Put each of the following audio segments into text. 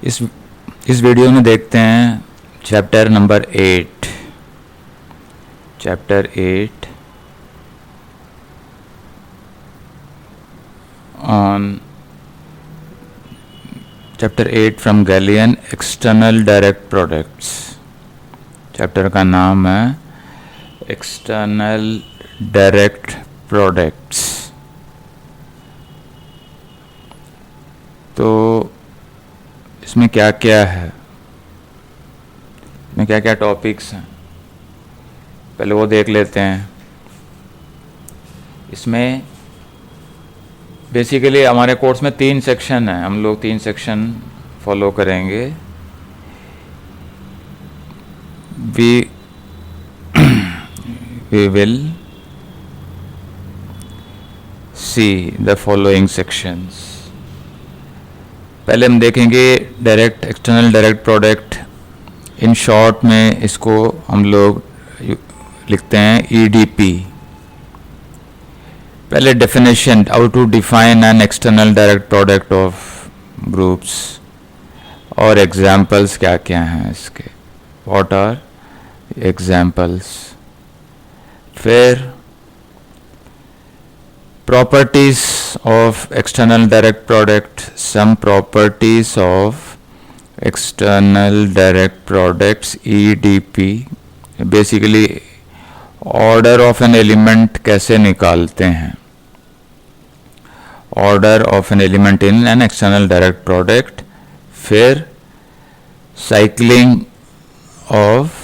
इस वीडियो में देखते हैं chapter number 8 on chapter 8 from galleon external direct products. Chapter का नाम है एक्सटर्नल डायरेक्ट प्रोडक्ट्स। तो इसमें क्या क्या है, इसमें क्या क्या टॉपिक्स हैं, पहले वो देख लेते हैं। इसमें बेसिकली हमारे कोर्स में 3 सेक्शन हैं, हम लोग 3 सेक्शन फॉलो करेंगे। we will see the following sections। पहले हम देखेंगे direct external direct product. In short में इसको हम लोग लिखते हैं ईडीपी। पहले definition, how to define an external direct product of groups, और एग्जाम्पल्स क्या क्या हैं इसके, व्हाट आर एग्जाम्पल्स। फिर properties of external direct product, some properties of external direct products EDP। basically order of an element कैसे निकालते हैं, order of an element in an external direct product। फिर cycling of,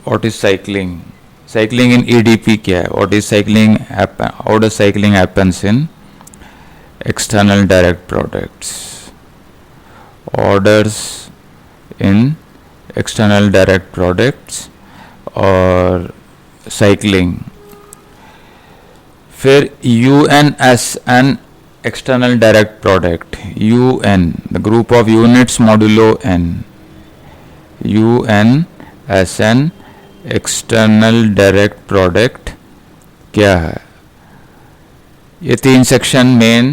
what is cycling in EDP क्या है, what is cycling, how does cycling happens in external direct products, orders in external direct products और cycling। फिर UNS, an external direct product, UN the group of units modulo n, UN as an external direct product क्या है। ये 3 section main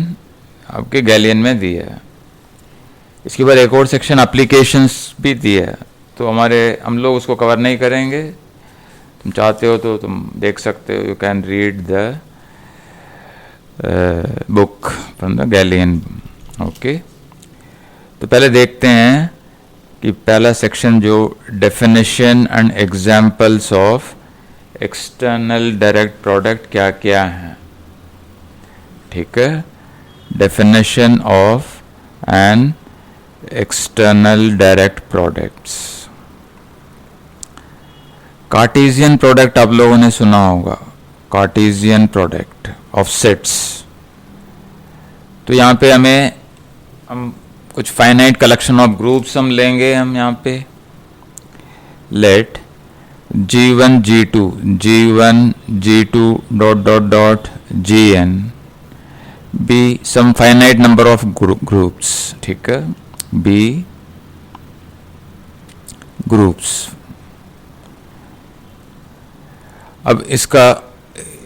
आपके galleon में दिया है। इसके बाद एक और सेक्शन एप्लीकेशंस भी दिया है, तो हम लोग उसको कवर नहीं करेंगे। तुम चाहते हो तो तुम देख सकते हो, you can read the book from the galleon. Okay, तो पहले देखते हैं कि पहला सेक्शन जो definition and examples of external direct product क्या क्या है। ठीक है, definition of N external direct products. Cartesian product आप लोगों ने सुना होगा, कार्टेशियन प्रोडक्ट ऑफ सेट्स। तो यहाँ पे हम कुछ फाइनाइट कलेक्शन ऑफ ग्रुप्स हम लेंगे। हम यहाँ पे let G1 G2 dot Gn be some finite number of groups. ठीक है, बी ग्रुप्स। अब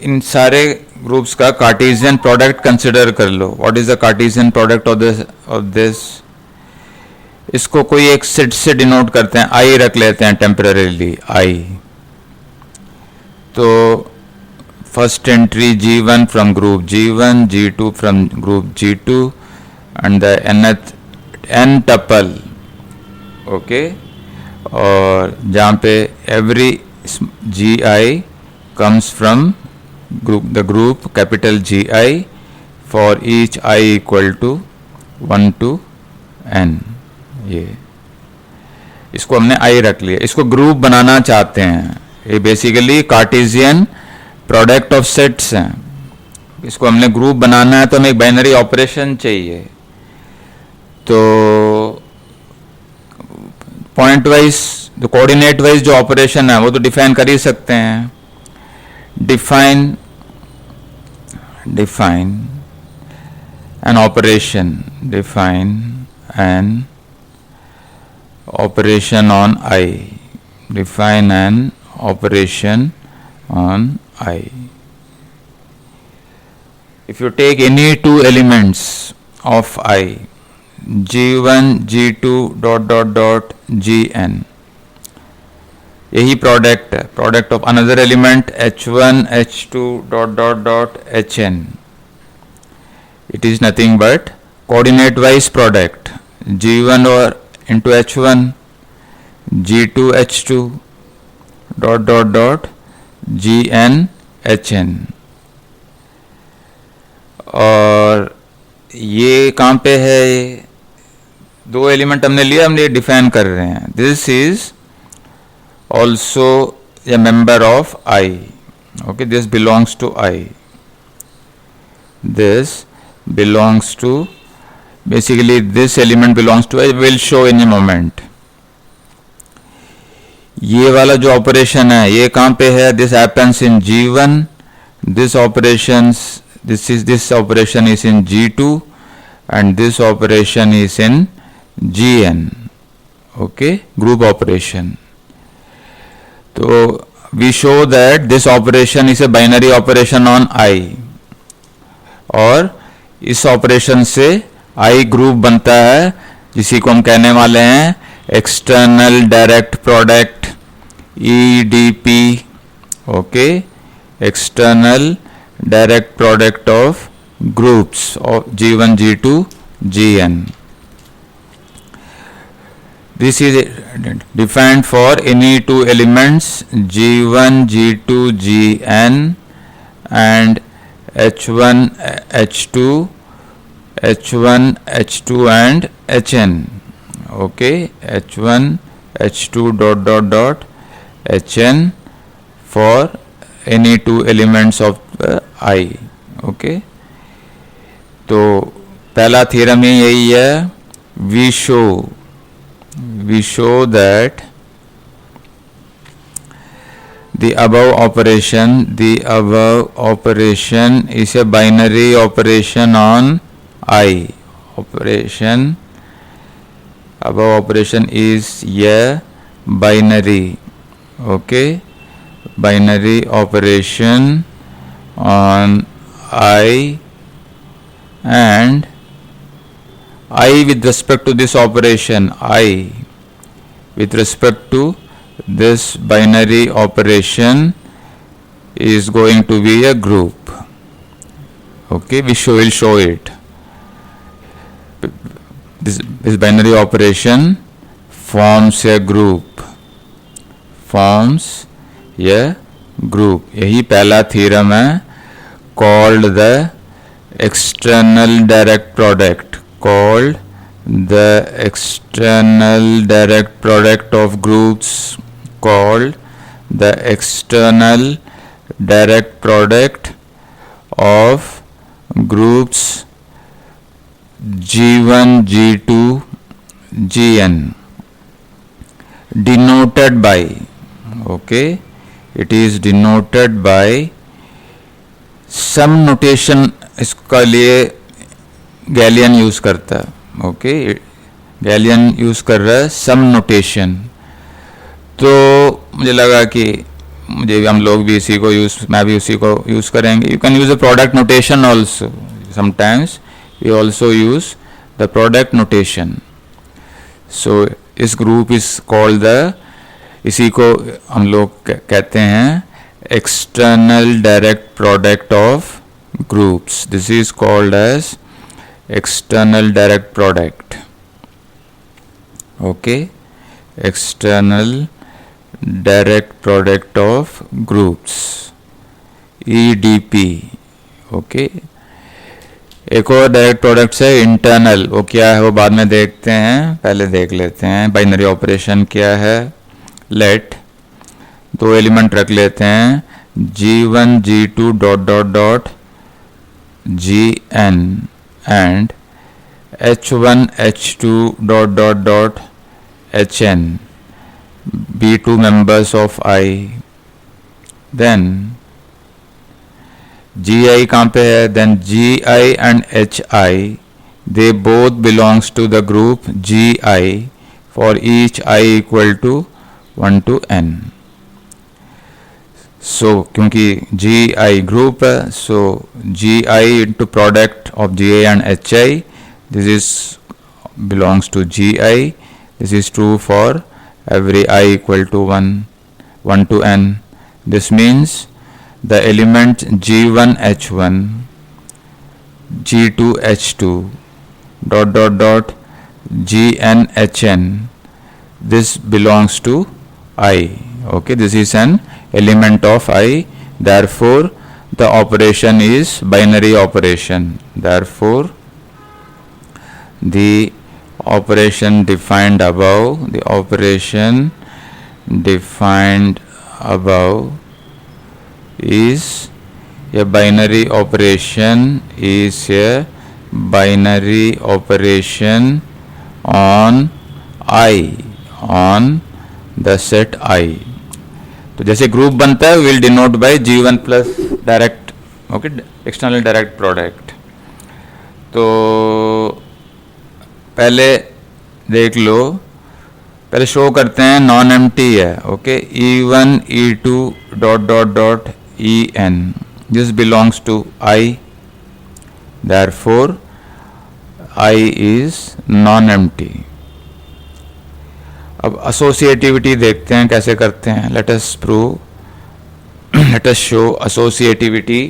इन सारे ग्रुप्स का कार्टेशियन प्रोडक्ट कंसिडर कर लो। What is the Cartesian product of this. इसको कोई एक सेट से डिनोट करते हैं, आई रख लेते हैं टेम्पररीली, आई। तो first entry G1 from group G1, G2 from group G2 and the n tuple. Okay, और जहाँ पे every Gi comes from the group capital GI for each I equal to 1 to n। ये इसको हमने I रख लिया। इसको group बनाना चाहते हैं, ये basically Cartesian product of sets हैं। इसको हमने ग्रुप बनाना है तो हमें एक बाइनरी ऑपरेशन चाहिए। तो पॉइंट वाइज, तो कोऑर्डिनेट वाइज जो ऑपरेशन है वो तो डिफाइन कर ही सकते हैं। define an operation, define an operation on I, define an operation on I। If you take any two elements of I, G1 G2 dot dot dot Gn. यही product है, product of another element H1 H2 dot dot dot Hn. It is nothing but coordinate wise product. G1 or into H1, G2 H2 dot dot dot Gn Hn. और ये कहाँ पे है? ये दो element हमने लिया, हम ये डिफाइन कर रहे हैं. This is also a member of I. Okay, this belongs to I. This belongs to, basically this element belongs to I. will show in a moment. ये वाला जो ऑपरेशन है ये कहाँ पे है? This happens in G1. This operations, this operation is in G2 and this operation is in Gn. Okay, group operation. तो we show that this operation is a binary operation on I. और इस operation से I group बनता है, जिसी को हम कहने वाले हैं external direct product EDP. Okay, external direct product of groups of G1 G2 Gn. This is defined for any two elements G1 G2 Gn and H1 H2 H1 H2 and Hn. Okay, H1 H2 dot dot dot Hn for any two elements of I. Okay, तो पहला theorem यही है. we show that the above operation is a binary operation on I. Above operation is a binary. Okay, binary operation on I, and I with respect to this operation, I with respect to this binary operation is going to be a group. Okay, will show it. This binary operation forms a group. यही पहला theorem है, called the external direct product. Of groups, called the external direct product of groups G1 G2 Gn, denoted by, okay, it is denoted by some notation. इसका लिए galleon use करता है. Okay, galleon use कर रहा है सम notation. तो मुझे लगा कि हम लोग भी इसी को मैं भी उसी को यूज करेंगे. You can use a product notation also. Sometimes we also use the product notation. So इस ग्रुप इज कॉल्ड इसी को हम लोग कहते हैं external direct product of groups. This is called as external direct product. Okay, external direct product of groups, EDP. Okay, एक और direct product है इंटरनल. वो क्या है वो बाद में देखते हैं, पहले देख लेते हैं बाइनरी ऑपरेशन क्या है. लेट दो एलिमेंट रख लेते हैं G1 G2 dot dot dot Gn and H1 H2 dot dot dot Hn be two members of I. Then Gi कहाँ पे है? Then Gi and Hi, they both belongs to the group Gi for each I equal to 1 to n. So क्योंकि Gi group है, so Gi into product of Gi and Hi, this is belongs to Gi. This is true for every I equal to 1 to n. This means the element G1H1, G2H2, GNHN, this belongs to I. Okay, this is an element of I. Therefore, the operation is binary operation. Therefore, the operation defined above, is a binary operation, on I, on the set I. तो जैसे group बनता है will denote by G1 plus direct, okay, external direct product. तो पहले देख लो, पहले show करते हैं नॉन एम्प्टी है. Okay, E1 E2 En, this belongs to I. Therefore I is non empty. अब एसोसिएटिविटी देखते हैं कैसे करते हैं. Let us show associativity.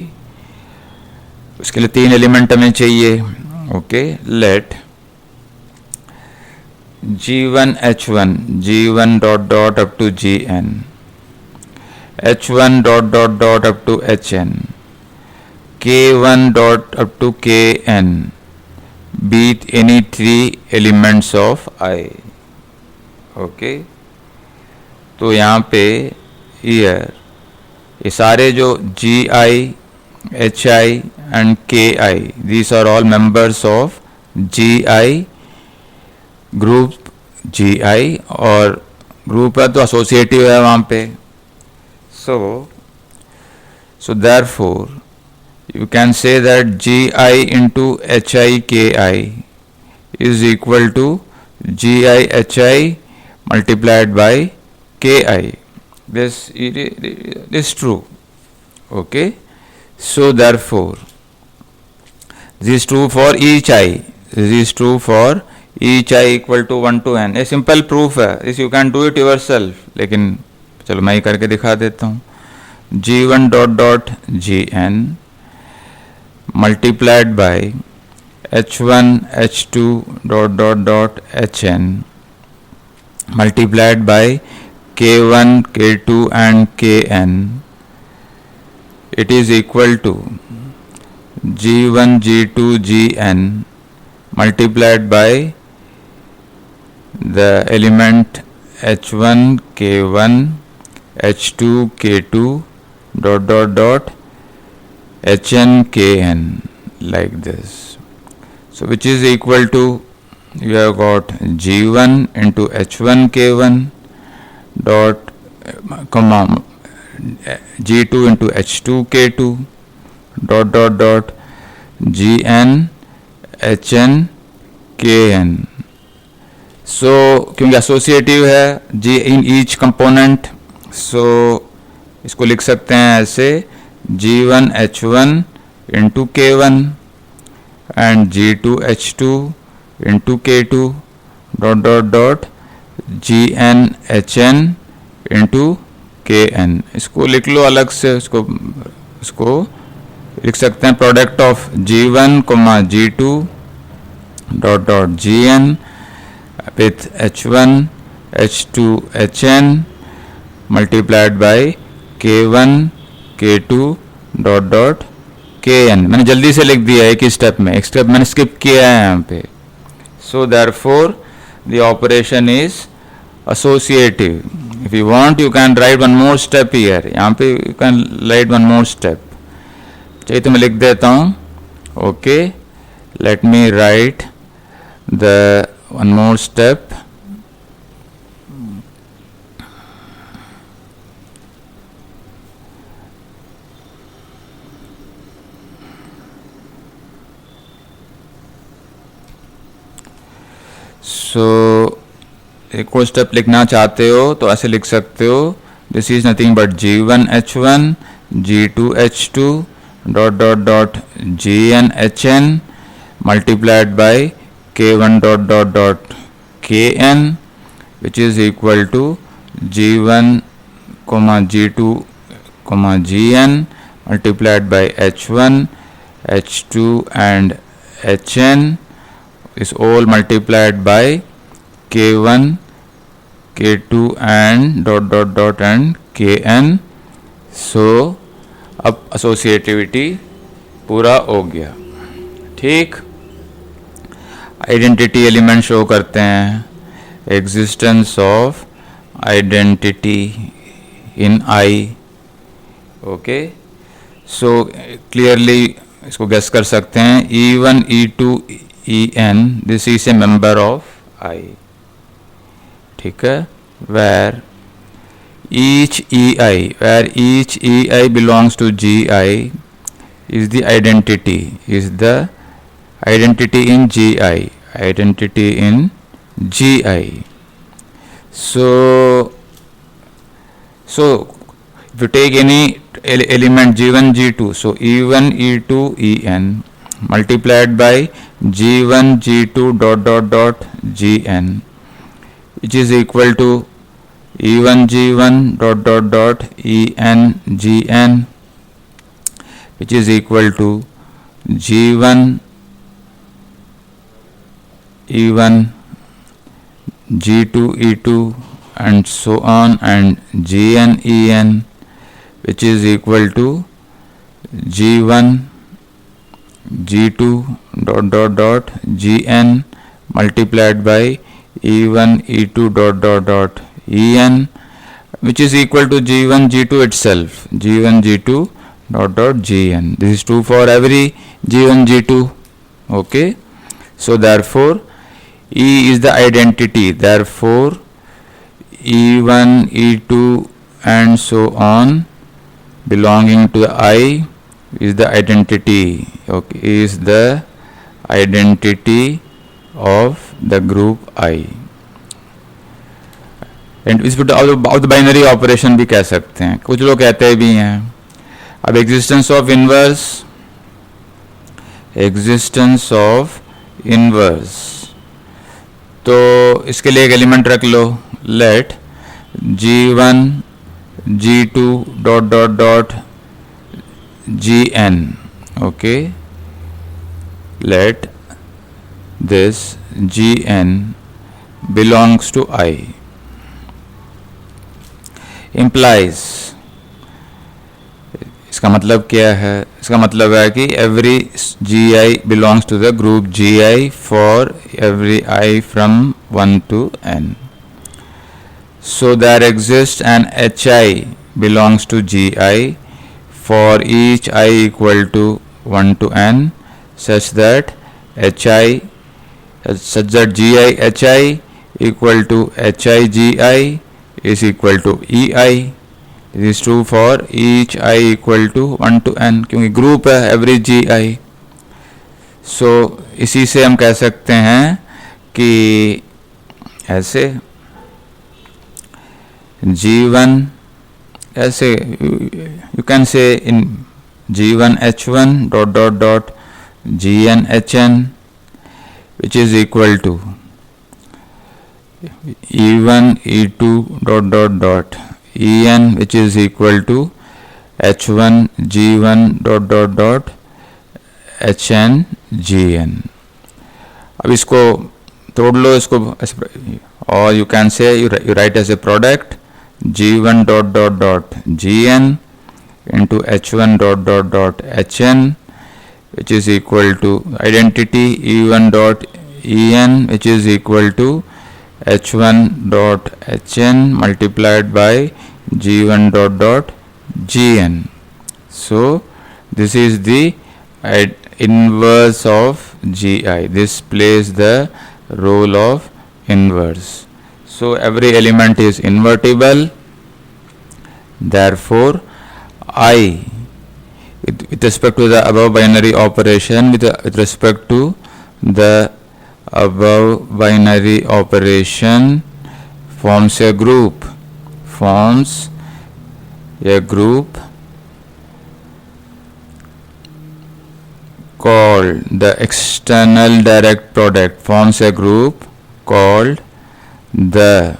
उसके लिए 3 एलिमेंट हमें चाहिए. Okay, let G1H1, G1 up to Gn, H1 up to Hn, K1 up to Kn, be any 3 elements of I. Okay, तो यहाँ पे ये सारे जो Gi, Hi and Ki, these are all members of Gi, group Gi, और group है तो associative है वहाँ पे. सो therefore you can say that Gi into Hi Ki is equal to Gi Hi multiplied by Ki. This is true. Okay, so therefore this is true for each I. This is true for each I equal to 1 to n. A simple proof है. This you can do it yourself. लेकिन चलो मैं ही करके दिखा देता हूँ. G1 Gn multiplied by H1 H2 Hn multiplied by K1 K2 and Kn, it is equal to G1 G2 Gn multiplied by the element H1 K1 H2 K2 Hn Kn, like this. So which is equal to, you have got G1 into H1 K1 comma G2 into H2 K2 Gn Hn Kn. So क्योंकि associative है G in each component, so इसको लिख सकते हैं ऐसे G1 H1 into K1 and G2 H2 into K2 Gn Hn into Kn. इसको लिख लो अलग से. इसको लिख सकते हैं product of G1 G2 Gn with H1 H2 Hn multiplied by K1 K2 Kn. मैंने जल्दी से लिख दिया एक ही स्टेप में, एक स्टेप मैंने स्किप किया है यहाँ पे. So therefore the operation is associative. If you want you can write one more step here. यहाँ पे you can write one more step. चाहिए तो मैं लिख देता हूँ. Okay, let me write the one more step. So एक और स्टेप लिखना चाहते हो तो ऐसे लिख सकते हो. This is nothing but G1 H1 G2 H2 Gn Hn multiplied by k1 dot dot dot kn, which is equal to g1 comma g2 comma gn multiplied by h1, h2 and hn is all multiplied by k1, k2 and dot dot dot and kn. सो अब associativity पूरा हो गया. ठीक, identity element show करते हैं. Existence of identity in I. Okay, so clearly इसको guess कर सकते हैं. E1, E2, En, this is a member of I. ठीक है, where each EI belongs to GI is the identity in GI. So if you take any element G1, G2, so E1, E2, En multiplied by G1, G2 dot dot dot Gn, which is equal to E1 G1 dot dot dot En Gn, which is equal to G1 E1 G2 E2 and so on, and Gn En, which is equal to G1 G2 dot dot dot Gn multiplied by E1 E2 dot dot dot En, which is equal to G1 G2 itself, G1 G2 dot dot Gn. This is true for every G1 G2. Okay, so therefore E is the identity, therefore E1 E2 and so on belonging to I is the identity. Okay, is the identity of the group I. And इस of binary operation भी कह सकते हैं, कुछ लोग कहते भी हैं. अब एग्जिस्टेंस ऑफ इनवर्स, तो इसके लिए एक एलिमेंट रख लो. Let G1 G2 dot dot dot Gn. Okay, let this Gn belongs to I. implies, इसका मतलब क्या है? इसका मतलब है कि every GI belongs to the group GI for every I from 1 to n. So there exists an HI belongs to GI for each I equal to 1 to n, such that GI HI equal to HI GI is equal to EI. This is true for each I equal to 1 to n, क्योंकि group है every GI. सो इसी से हम कह सकते हैं कि ऐसे G1 ऐसे you can say in G1 H1 dot dot dot Gn Hn, which is equal to E1 E2 dot dot dot En, which is equal to H1 G1 dot dot dot Hn Gn. अब इसको तोड़ लो इसको, और you can say you write as a product G1 dot dot dot Gn into H1 dot dot dot Hn, which is equal to identity E1 dot En, which is equal to H1 dot Hn multiplied by G1 dot dot Gn. So this is the inverse of GI. This plays the role of inverse. So every element is invertible. Therefore I, with respect to the above binary operation, with respect to the above binary operation, forms a group called the external direct product forms a group called the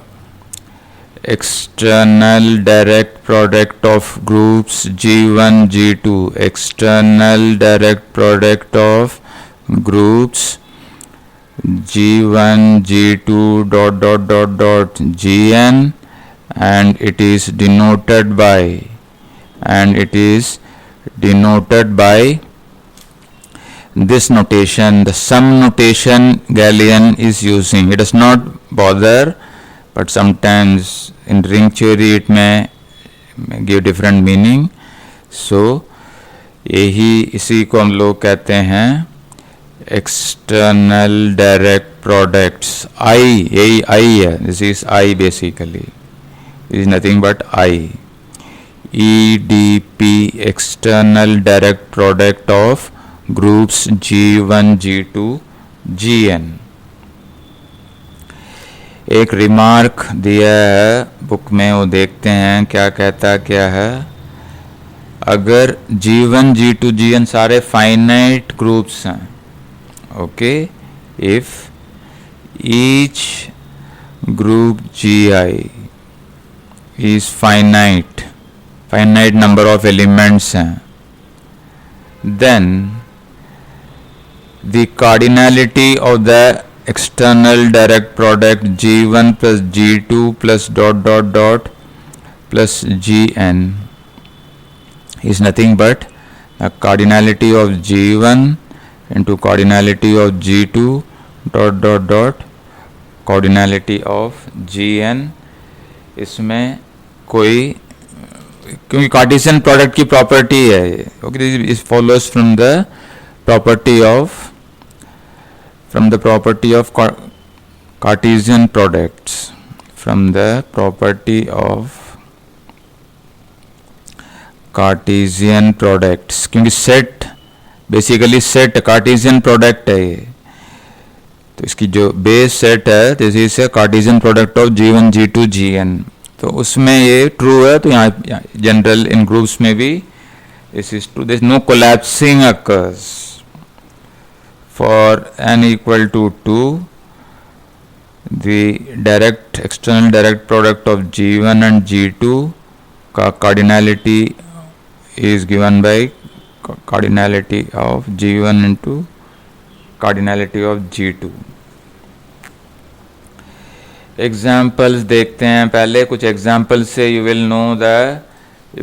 external direct product of groups G1 G2. External direct product of groups G1 G2 dot dot dot dot Gn, and it is denoted by this notation, the sum notation Galilean is using. It does not bother, but sometimes in ring theory it may give different meaning. So इसी को हम लोग कहते हैं external direct products. यही I है, this is I basically, it is nothing but I. EDP, external direct product of groups G1 G2 Gn. एक remark दिया है बुक में, वो देखते हैं क्या कहता क्या है. अगर G1 G2 Gn सारे फाइनाइट ग्रुप्स हैं, okay, if each group Gi is finite number of elements हैं, then the cardinality of the external direct product G1 plus G2 plus dot dot dot plus Gn is nothing but the cardinality of G1 into cardinality of G2 dot dot dot cardinality of Gn. इसमें कोई, क्योंकि Cartesian product की property है, okay, is follows from the property of Cartesian products, from the property of Cartesian products, क्योंकि set basically set Cartesian product है ये, तो इसकी जो बेस सेट है this is a Cartesian product of G1 G2 Gn. तो उसमें ये ट्रू है, तो यहाँ जनरल इन ग्रुप्स में भी this is true. This no collapsing occurs for n equal to 2. the external direct product of G1 and G2 का cardinality is given by cardinality of G1 into cardinality of G2. Examples देखते हैं. पहले कुछ examples से you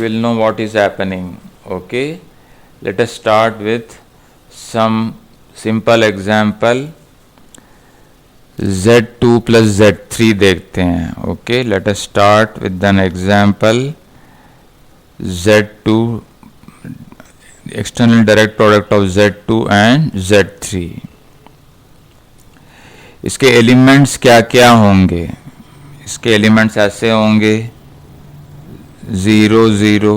will know what is happening. Okay, let us start with some simple example. Z2 plus Z3 देखते हैं. Okay, let us start with an example. Z2, external direct product of Z2 and Z3. इसके elements क्या क्या होंगे? इसके elements ऐसे होंगे 0 0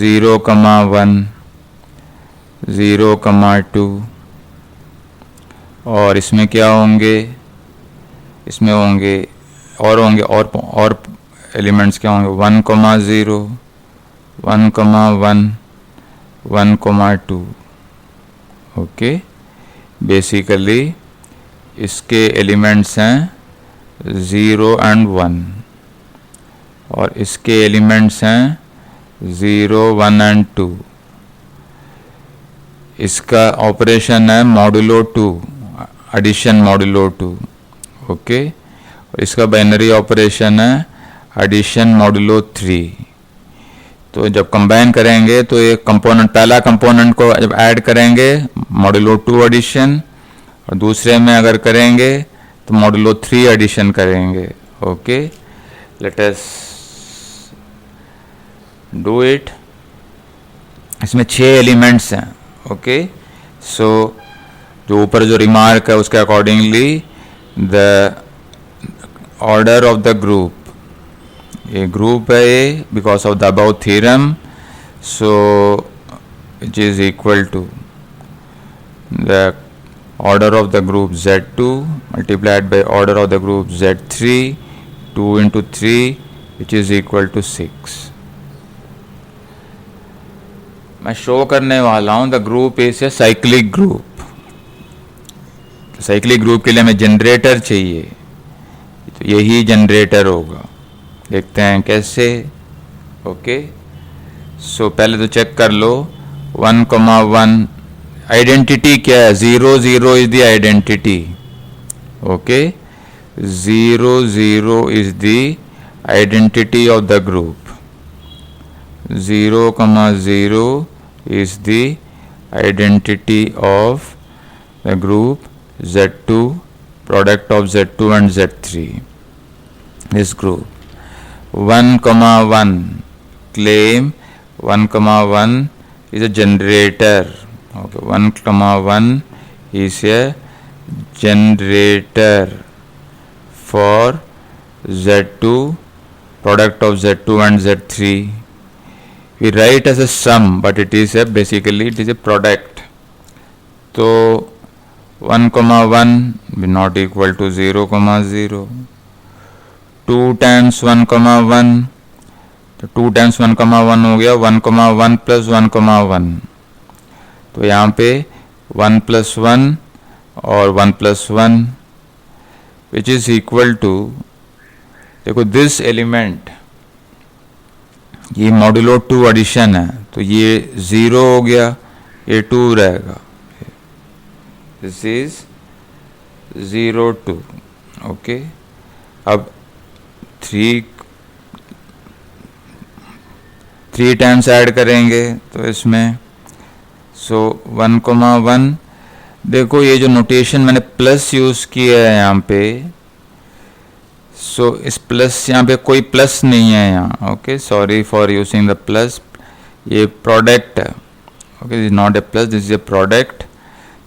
0, 1 0, 2, और इसमें क्या होंगे? इसमें होंगे और एलिमेंट्स क्या होंगे? 1, 0 1, 1 1, 2. ओके, बेसिकली इसके एलिमेंट्स हैं 0 and 1, और इसके एलिमेंट्स हैं 0, 1 and 2. इसका ऑपरेशन है मॉडुलो 2, एडिशन मॉडुलो 2. ओके, और इसका बाइनरी ऑपरेशन है एडिशन मॉडुलो 3. तो जब कंबाइन करेंगे तो ये कंपोनेंट, पहला कंपोनेंट को जब ऐड करेंगे मॉडुलो 2 एडिशन, और दूसरे में अगर करेंगे तो मॉडुलो 3 एडिशन करेंगे. Okay, let us do it. इसमें 6 एलिमेंट्स हैं. ओके, सो जो ऊपर जो रिमार्क है उसके accordingly the order of the group, ये ग्रुप है ये because of the above theorem, so which is equal to the order of the group Z2 multiplied by order of the group Z3, 2 into 3, which is equal to 6. मैं show करने वाला हूँ the group is a cyclic group. Cyclic group के लिए हमें generator चाहिए, तो यही जनरेटर होगा। देखते हैं कैसे। ओके, सो पहले तो चेक कर लो 1,1 आइडेंटिटी क्या है, 0 0 is the identity. Okay, 0 0 is the identity of the group. 0,0 is the identity of the group Z2, product of Z2 and Z3, this group. 1,1 claim 1,1 is a generator. Okay, 1,1 is a generator for Z2, product of Z2 and Z3. We write as a sum, but it is basically it is a product. So 1,1 be not equal to 0,0. 2 times 1,1, तो 2 times 1,1 हो गया 1,1 plus 1,1। तो यहाँ पे 1 plus 1 और 1 plus 1 which is equal to, देखो this element, ये modulo 2 addition है, तो ये 0 हो गया, ये 2 रहेगा। This is 0 2। ओके, अब 3 टाइम्स ऐड करेंगे तो इसमें, सो 1,1। देखो ये जो नोटेशन मैंने प्लस यूज़ किया है यहाँ पे, सो इस प्लस यहाँ पे कोई प्लस नहीं है यहाँ। Okay, sorry for using the plus, ये प्रोडक्ट है। Okay, this is not a plus, this is a product.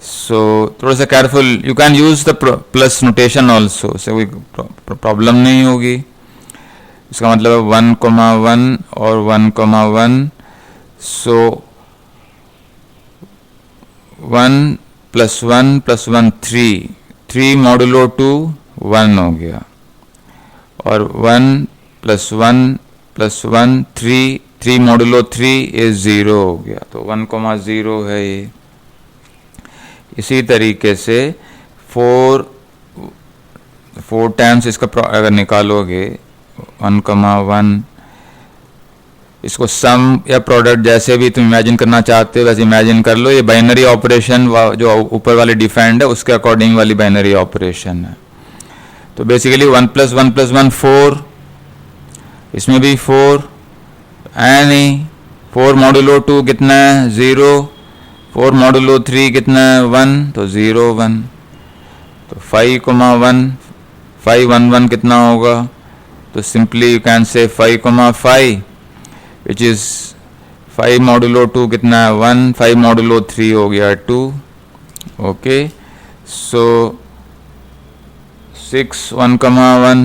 So थोड़ा सा careful, you can use the plus notation also, उससे कोई प्रॉब्लम नहीं होगी। इसका मतलब है 1,1 और 1,1, सो 1 + 1 + 1 3 मॉडुलो 2 1 हो गया, और 1 + 1 + 1 3 मॉडुलो 3 इज 0 हो गया, तो 1,0 है ये। इसी तरीके से 4 टाइम्स इसका अगर निकालोगे 1,1, इसको सम या प्रोडक्ट जैसे भी तुम इमेजिन करना चाहते हो वैसे इमेजिन कर लो। ये बाइनरी ऑपरेशन जो ऊपर वाले डिफाइंड है उसके अकॉर्डिंग वाली बाइनरी ऑपरेशन है। तो बेसिकली 1 + 1 + 1 4, इसमें भी 4 एनी 4 मॉडुलो 2 कितना है 0, 4 मॉडुलो 3 कितना है 1, तो 0 1। तो 5,1 1 1 कितना होगा, तो simply you can say 5,5 which is 5 modulo 2 कितना है 1, 5 मॉडुलो 3 हो गया 2। ओके, सो 6 1,1,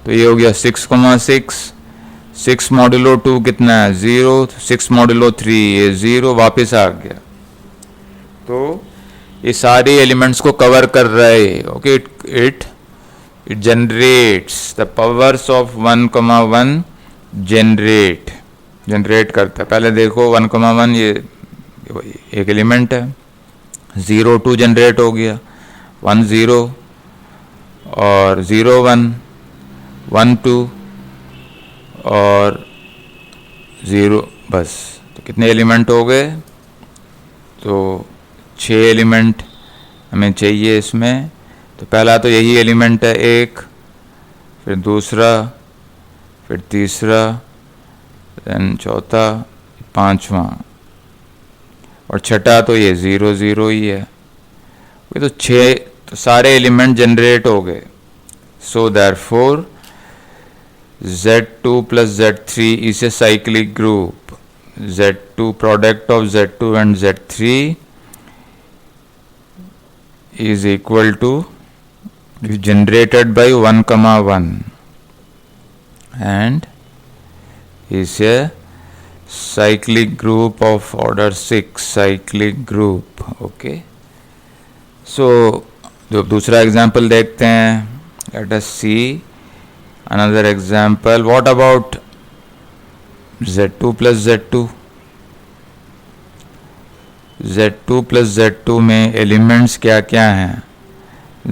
तो ये हो गया 6,6। 6 मॉडुलो 2 कितना है 0, 6 मॉडुलो 3 ये 0 वापस आ गया। तो ये सारे एलिमेंट्स को कवर कर रहे हैं। Okay, it generates the powers of 1,1 generate करता है। पहले देखो 1,1 ये एक एलिमेंट है, 0 2 जनरेट हो गया, 1 0 और 0 1 1 2 और 0, बस। तो कितने एलिमेंट हो गए, तो 6 एलिमेंट हमें चाहिए इसमें। तो पहला तो यही एलिमेंट है एक, फिर दूसरा, फिर तीसरा, देन चौथा, पांचवा और छठा, तो ये 0 0 ही है। ये तो 6, तो सारे एलिमेंट जनरेट हो गए। So therefore Z2 + Z3 is a cyclic group. Z2 product of Z2 and Z3 is equal to is generated by 1,1 and is a cyclic group of order 6, cyclic group. Okay, so जो दूसरा example देखते हैं, let us see another example. What about Z2 + Z2? Z2 plus Z2 में elements क्या क्या हैं?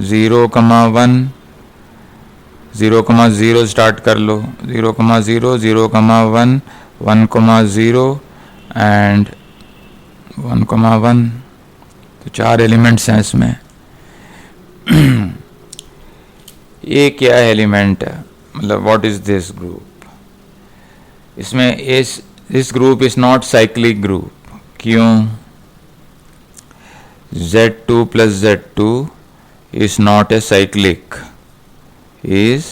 0,1, 0,0 start कर लो, 0,0, 0,1, 1,0 and 1,1, तो 4 एलिमेंट्स हैं इसमें। ये क्या एलिमेंट है, मतलब व्हाट इज दिस ग्रुप? इसमें this group is not cyclic group. क्यों? Z2 plus Z2 is not a cyclic, is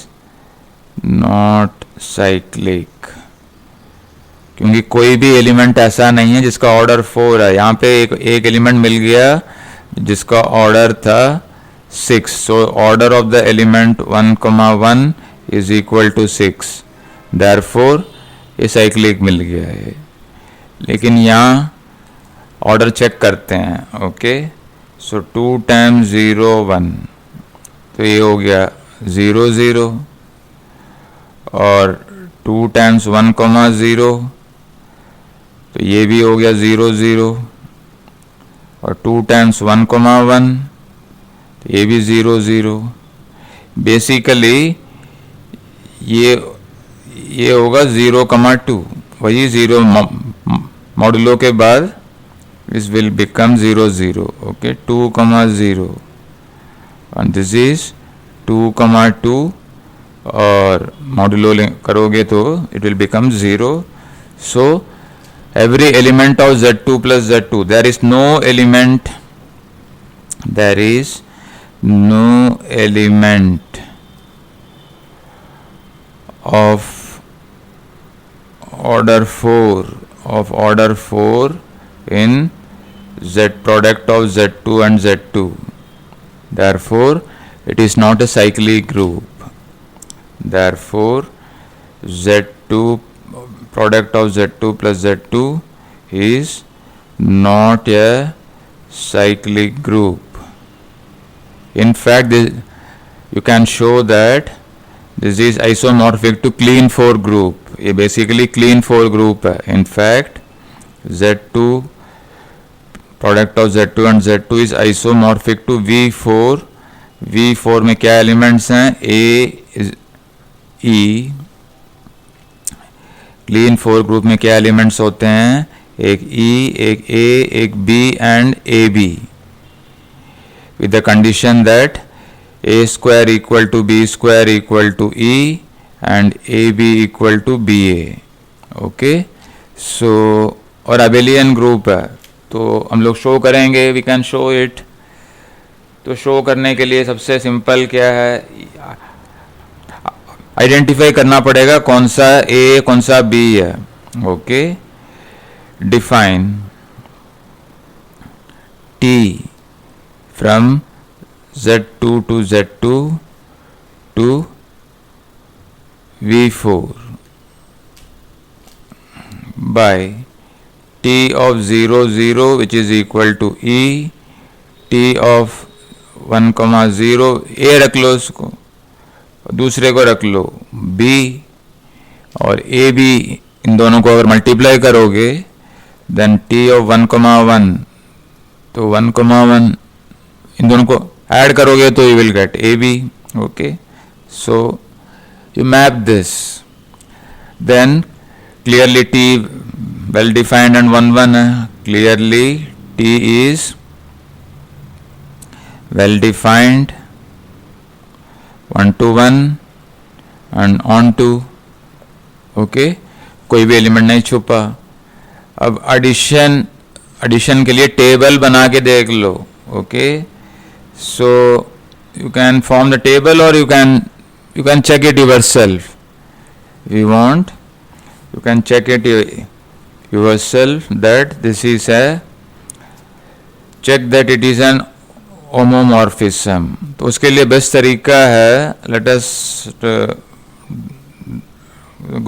not cyclic, क्योंकि कोई भी एलिमेंट ऐसा नहीं है जिसका ऑर्डर 4 है। यहाँ पे एक एलिमेंट मिल गया जिसका ऑर्डर था 6, so order of the element 1,1 is equal to 6, therefore ये साइक्लिक मिल गया है। लेकिन यहाँ ऑर्डर चेक करते हैं। ओके, सो 2 टाइम्स 0 1, तो ये हो गया 0 0, और 2 टाइम्स 1,0, तो ये भी हो गया 0 0, और 2 टाइम्स 1,1, तो ये भी 0 0। बेसिकली ये होगा 0,2, वही 0 मॉडुलो के बाद this will become 0 0, okay, 2,0, and this is 2,2, और मॉडुलो करोगे तो it will become 0. So every element of Z2 plus Z2, there is no element of order 4 in Z product of Z2 and Z2, therefore it is not a cyclic group. Therefore Z2 product of Z2 plus Z2 is not a cyclic group. In fact, you can show that this is isomorphic to clean 4 group. ये basically clean 4 group है. In fact, Z2 product of Z2 and Z2 is isomorphic to V4. V4 में क्या elements हैं? A E। Clean 4 group में क्या elements होते हैं? एक E, एक A, एक B and AB, with the condition that A square equal to B square equal to E and AB equal to BA. Okay, so और abelian group है, तो हम लोग शो करेंगे, वी कैन शो इट। तो show करने के लिए सबसे सिंपल क्या है, आइडेंटिफाई करना पड़ेगा कौन सा ए कौन सा बी है। Okay, define T from Z2 to Z2 to V4 by T of 0 0 which is equal to E, T of 1,0 A रख लो उसको, दूसरे को रख लो B, और A B इन दोनों को अगर मल्टीप्लाई करोगे देन T of 1,1, तो 1,1 इन दोनों को ऐड करोगे तो you will get AB. Okay, so you map this, then clearly T well defined and 1 1 है, clearly T is well defined 1 to 1 and on to. Okay, कोई भी एलिमेंट नहीं छुपा। अब एडिशन के लिए टेबल बना के देख लो। Okay, so you can form the table or you can check it yourself. If you want, you can check it yourself that this is a, check that it is an homomorphism. तो उसके लिए best तरीका है, let us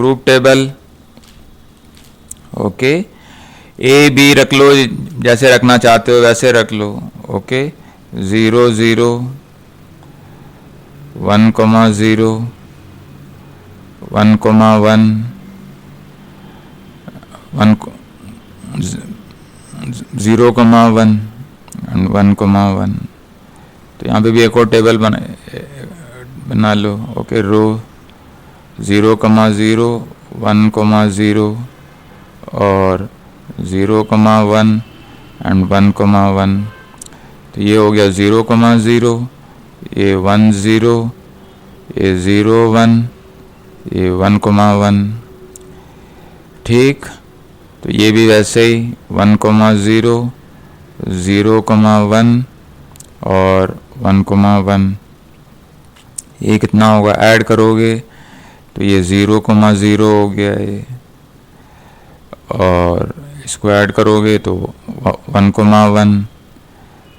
group table. Okay, A B रख लो, जैसे रखना चाहते हो वैसे रख लो। Okay, 0 0 1,0 1,1 0,1 and 1,1। तो यहाँ पे भी एक और टेबल बना लो। ओके, रो 0,0, 1,0 और 0,1 एंड 1,1। तो ये हो गया 0,0, ये 10, ये 0,1, ये 1,1। ठीक, तो ये भी वैसे ही 1,0, 0,1 और 1,1। ये कितना होगा, ऐड करोगे तो ये 0,0 हो गया ये, और इसको ऐड करोगे तो 1,1,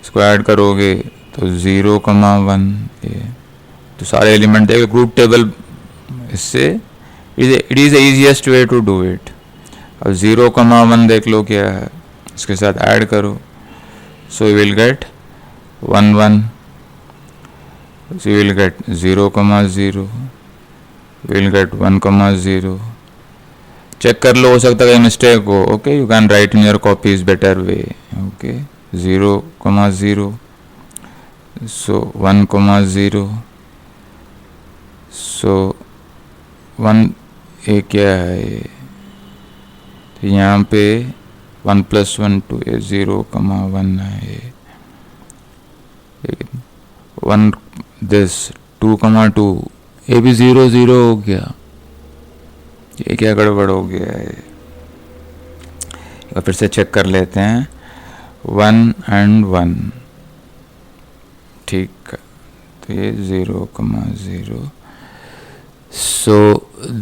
इसको ऐड करोगे तो 0,1। ये तो सारे एलिमेंट देखो ग्रुप टेबल, इससे it is the easiest way to do it. अब 0,1 देख लो क्या है, इसके साथ ऐड करो, so you will get 1,1, so you will get 0,0, you will get 1,0। Check कर लो, हो सकता है मिस्टेक हो। Okay, you can write in your copies better way. Okay, 0,0, सो 1,0, सो 1, ये क्या है ये, तो यहाँ पे 1 + 1 2, ये 0,1 है ये 1, दिस 2,2, ये भी 0,0 हो गया। ये क्या गड़बड़ हो गया है, फिर से चेक कर लेते हैं। 1 and 1, ठीक, तो ये 0,0। So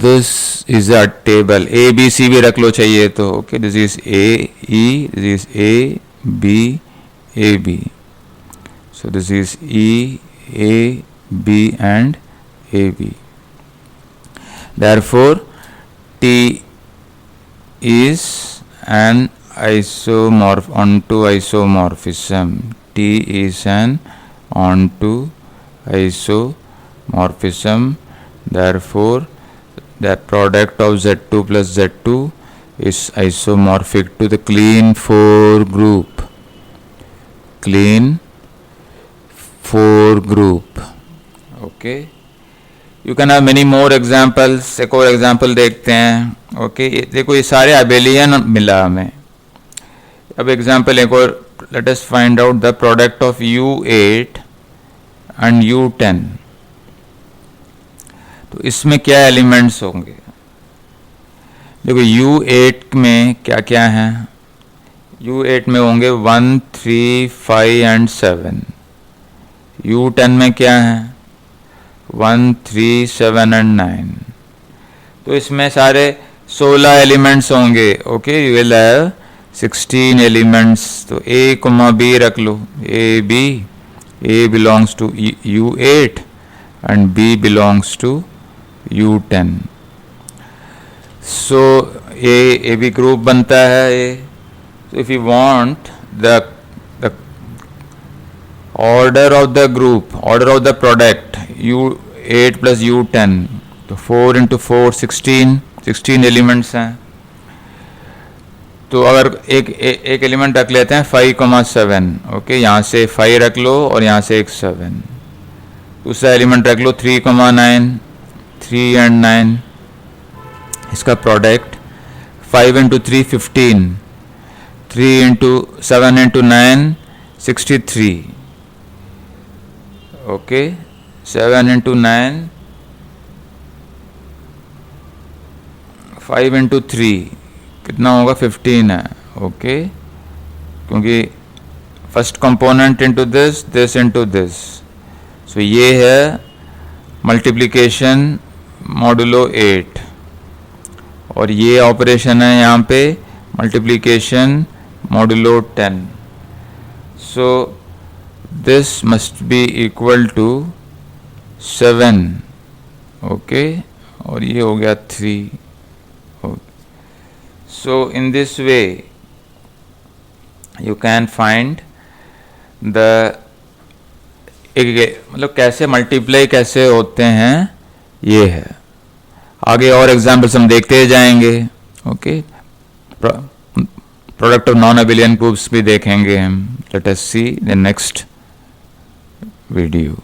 this is a table, A B C भी रख लो चाहिए तो। Okay, this is A E, this is A B A B. So this is E, A, B and AB. Therefore, T is an onto isomorphism. T is an onto isomorphism. Therefore, the product of Z2 plus Z2 is isomorphic to the clean 4 group. Clean 4 group. Okay, you can have many more examples. एक और example देखते हैं। Okay, देखो ये सारे abelian मिला हमें। अब एग्जाम्पल एक और, let us find out the product of U8 and U10। तो इसमें क्या एलिमेंट्स होंगे, देखो U8 में क्या क्या हैं। U8 में होंगे 1, 3, 5 एंड 7। U10 में क्या है, 1, 3, 7 एंड 9। तो इसमें सारे 16 एलिमेंट्स होंगे। Okay, you will have 16 elements. तो A, B रख लो, A, B, A belongs to U8 and B belongs to U10। So A B group बनता है ये। So if you want the order of the group, order of the product, U8 plus U10, तो 4 into 4 16 elements हैं। तो अगर एक element रख लेते हैं 5,7। ओके, यहाँ से 5 रख लो और यहाँ से एक 7। दूसरा एलिमेंट रख लो 3,9, 3 and 9। इसका product 5 into 3 15, 3 into 7 into 9 63। Okay, 7 into 9, 5 into 3 कितना होगा, 15 है। ओके, क्योंकि first component into this into this. So ये है मल्टीप्लिकेशन मॉडुलो 8, और ये ऑपरेशन है यहाँ पे multiplication modulo 10। So this must be equal to 7। Okay, और ये हो गया 3। so in this way you can find the मतलब कैसे मल्टीप्लाई कैसे होते हैं, ये है। आगे और एग्जाम्पल्स हम देखते जाएंगे। Okay, product of non abelian groups भी देखेंगे हम. Let us see the next video.